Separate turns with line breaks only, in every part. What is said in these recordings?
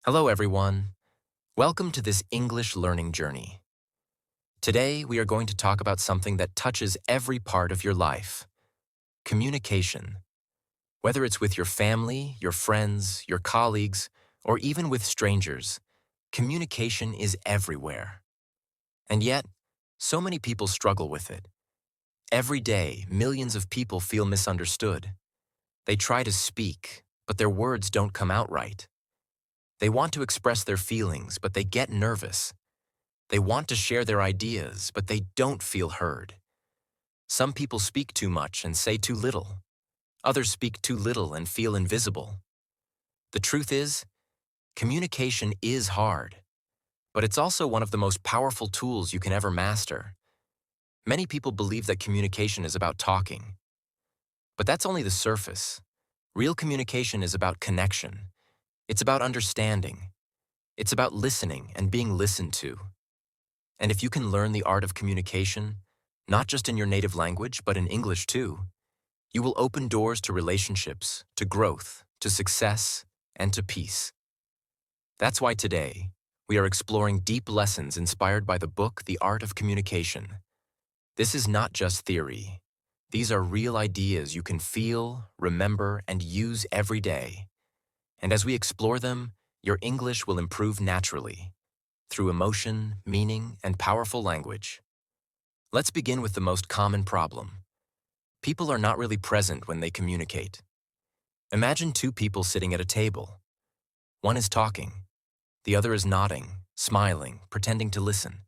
Hello, everyone. Welcome to this English learning journey. Today, we are going to talk about something that touches every part of your life: communication. Whether it's with your family, your friends, your colleagues, or even with strangers, communication is everywhere. And yet, so many people struggle with it. Every day, millions of people feel misunderstood. They try to speak, but their words don't come out right. They want to express their feelings, but they get nervous. They want to share their ideas, but they don't feel heard. Some people speak too much and say too little. Others speak too little and feel invisible. The truth is, communication is hard, but it's also one of the most powerful tools you can ever master. Many people believe that communication is about talking, but that's only the surface. Real communication is about connection. It's about understanding. It's about listening and being listened to. And if you can learn the art of communication, not just in your native language, but in English too, you will open doors to relationships, to growth, to success, and to peace. That's why today, we are exploring deep lessons inspired by the book The Art of Communication. This is not just theory. These are real ideas you can feel, remember, and use every day. And as we explore them, your English will improve naturally, through emotion, meaning, and powerful language. Let's begin with the most common problem. People are not really present when they communicate. Imagine two people sitting at a table. One is talking. The other is nodding, smiling, pretending to listen.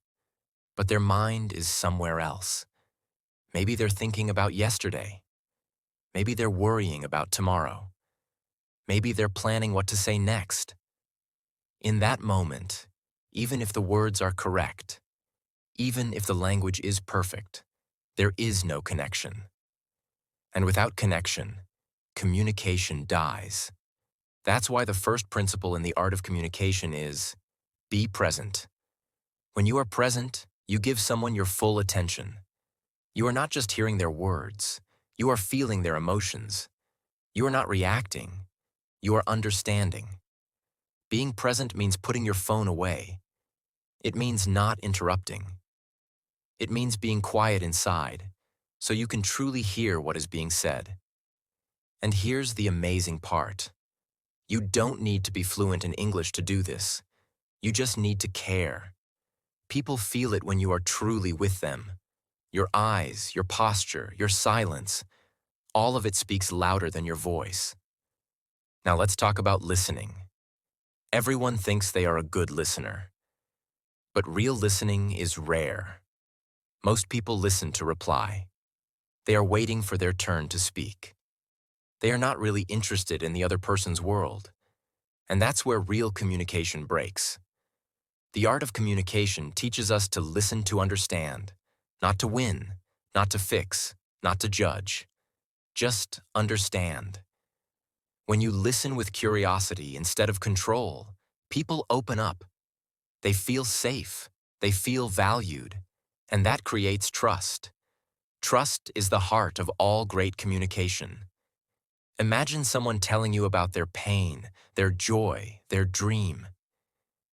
But their mind is somewhere else. Maybe they're thinking about yesterday. Maybe they're worrying about tomorrow. Maybe they're planning what to say next. In that moment, even if the words are correct, even if the language is perfect, there is no connection. And without connection, communication dies. That's why the first principle in the art of communication is be present. When you are present, you give someone your full attention. You are not just hearing their words, you are feeling their emotions. You are not reacting, you are understanding. Being present means putting your phone away. It means not interrupting. It means being quiet inside, so you can truly hear what is being said. And here's the amazing part. You don't need to be fluent in English to do this. You just need to care. People feel it when you are truly with them. Your eyes, your posture, your silence, all of it speaks louder than your voice. Now let's talk about listening. Everyone thinks they are a good listener. But real listening is rare. Most people listen to reply. They are waiting for their turn to speak. They are not really interested in the other person's world. And that's where real communication breaks. The art of communication teaches us to listen to understand, not to win, not to fix, not to judge. Just understand. When you listen with curiosity instead of control, people open up. They feel safe. They feel valued. And that creates trust. Trust is the heart of all great communication. Imagine someone telling you about their pain, their joy, their dream.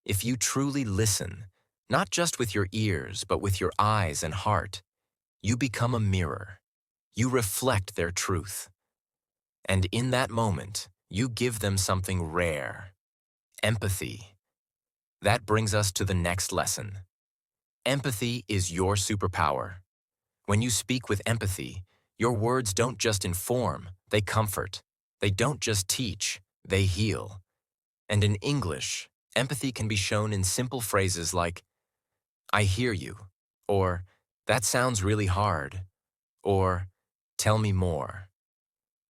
If you truly listen, not just with your ears, but with your eyes and heart, you become a mirror. You reflect their truth. And in that moment, you give them something rare: empathy. That brings us to the next lesson. Empathy is your superpower. When you speak with empathy, your words don't just inform, they comfort. They don't just teach, they heal. And in English, empathy can be shown in simple phrases like, I hear you, or that sounds really hard, or tell me more.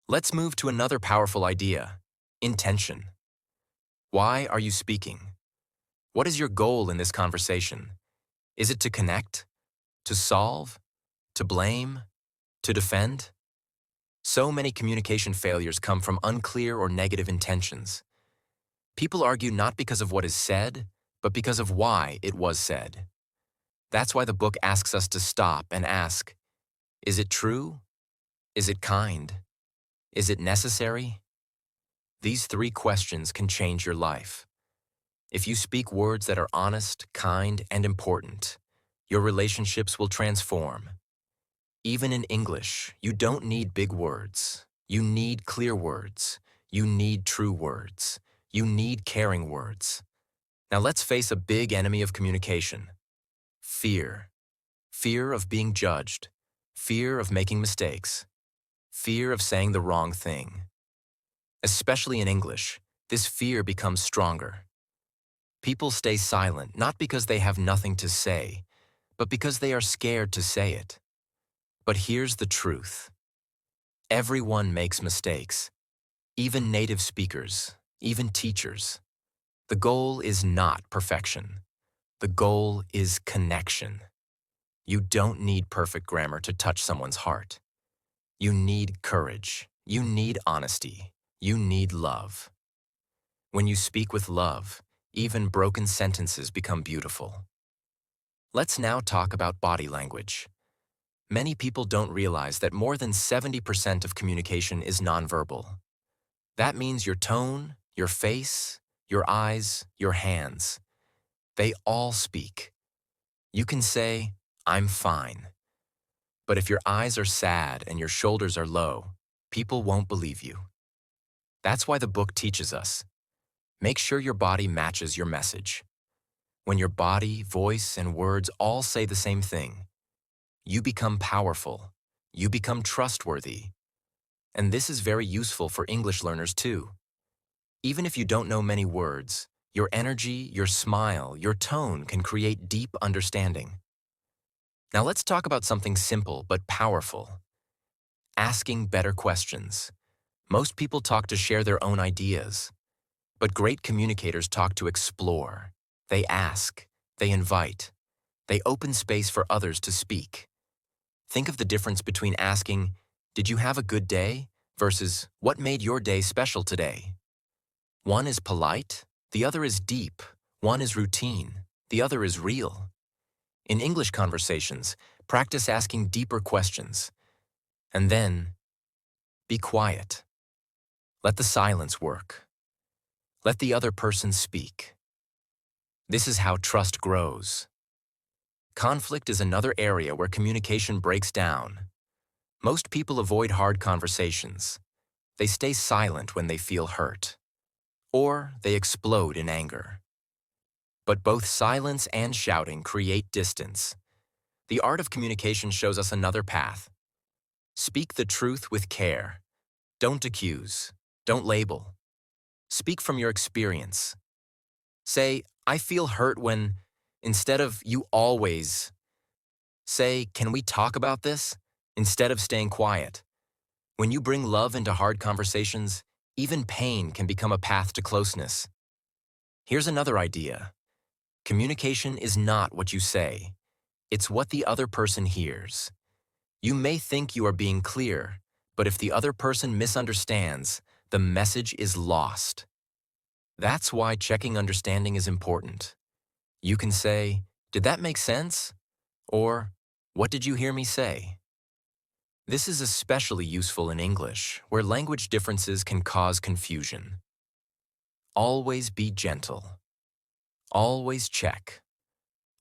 Let's move to another powerful idea: intention. Why are you speaking? What is your goal in this conversation? Is it to connect? To solve? To blame? To defend? So many communication failures come from unclear or negative intentions. People argue not because of what is said, but because of why it was said. That's why the book asks us to stop and ask, is it true? Is it kind? Is it necessary? These three questions can change your life. If you speak words that are honest, kind, and important, your relationships will transform. Even in English, you don't need big words. You need clear words. You need true words. You need caring words. Now let's face a big enemy of communication: fear. Fear of being judged. Fear of making mistakes. Fear of saying the wrong thing. Especially in English, this fear becomes stronger. People stay silent not because they have nothing to say, but because they are scared to say it. But here's the truth. Everyone makes mistakes, even native speakers, even teachers. The goal is not perfection. The goal is connection. You don't need perfect grammar to touch someone's heart. You need courage. You need honesty. You need love. When you speak with love, even broken sentences become beautiful. Let's now talk about body language. Many people don't realize that more than 70% of communication is nonverbal. That means your tone, your face, your eyes, your hands. They all speak. You can say, "I'm fine." But if your eyes are sad and your shoulders are low, people won't believe you. That's why the book teaches us. Make sure your body matches your message. When your body, voice, and words all say the same thing, you become powerful. You become trustworthy. And this is very useful for English learners too. Even if you don't know many words, your energy, your smile, your tone can create deep understanding. Now let's talk about something simple but powerful: asking better questions. Most people talk to share their own ideas, but great communicators talk to explore. They ask, they invite, they open space for others to speak. Think of the difference between asking, "Did you have a good day?" versus, "What made your day special today?" One is polite, the other is deep. One is routine, the other is real. In English conversations, practice asking deeper questions. And then, be quiet. Let the silence work. Let the other person speak. This is how trust grows. Conflict is another area where communication breaks down. Most people avoid hard conversations. They stay silent when they feel hurt, or they explode in anger. But both silence and shouting create distance. The art of communication shows us another path. Speak the truth with care. Don't accuse. Don't label. Speak from your experience. Say, "I feel hurt when," instead of "you always." Say, "Can we talk about this?" instead of staying quiet. When you bring love into hard conversations, even pain can become a path to closeness. Here's another idea. Communication is not what you say. It's what the other person hears. You may think you are being clear, but if the other person misunderstands, the message is lost. That's why checking understanding is important. You can say, "Did that make sense?" Or, "What did you hear me say?" This is especially useful in English, where language differences can cause confusion. Always be gentle. Always check.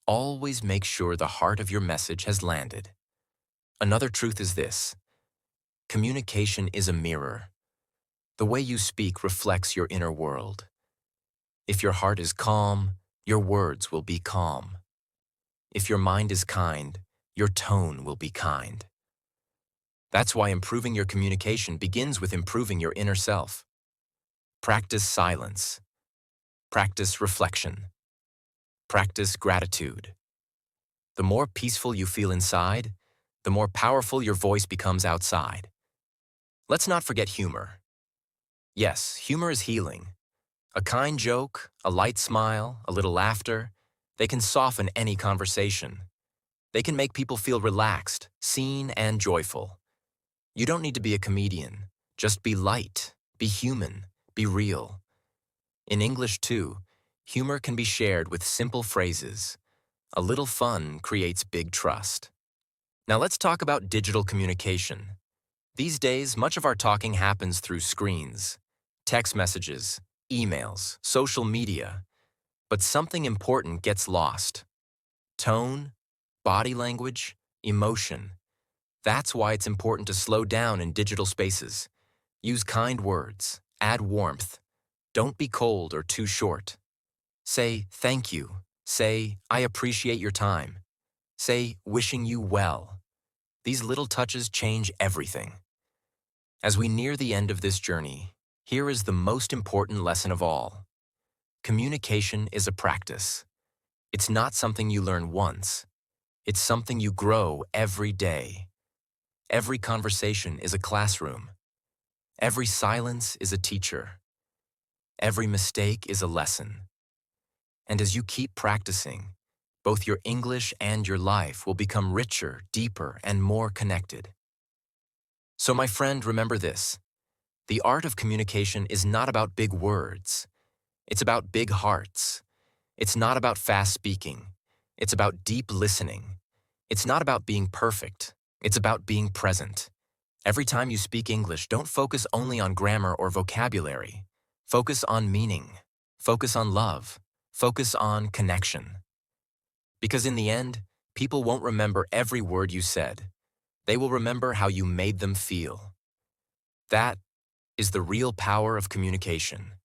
Always make sure the heart of your message has landed. Another truth is this: communication is a mirror. The way you speak reflects your inner world. If your heart is calm, your words will be calm. If your mind is kind, your tone will be kind. That's why improving your communication begins with improving your inner self. Practice silence. Practice reflection. Practice gratitude. The more peaceful you feel inside, the more powerful your voice becomes outside. Let's not forget humor. Yes, humor is healing. A kind joke, a light smile, a little laughter, they can soften any conversation. They can make people feel relaxed, seen, and joyful. You don't need to be a comedian. Just be light, be human, be real. In English, too, humor can be shared with simple phrases. A little fun creates big trust. Now let's talk about digital communication. These days, much of our talking happens through screens, text messages, emails, social media. but something important gets lost. Tone, body language, emotion. That's why it's important to slow down in digital spaces. Use kind words, add warmth. Don't be cold or too short. Say, thank you. Say, I appreciate your time. Say, wishing you well. These little touches change everything. As we near the end of this journey, here is the most important lesson of all. Communication is a practice. It's not something you learn once. It's something you grow every day. Every conversation is a classroom. Every silence is a teacher. Every mistake is a lesson. And as you keep practicing, both your English and your life will become richer, deeper, and more connected. So my friend, remember this. The art of communication is not about big words. It's about big hearts. It's not about fast speaking. It's about deep listening. It's not about being perfect. It's about being present. Every time you speak English, don't focus only on grammar or vocabulary. Focus on meaning. Focus on love. Focus on connection. Because in the end, people won't remember every word you said. They will remember how you made them feel. That is the real power of communication.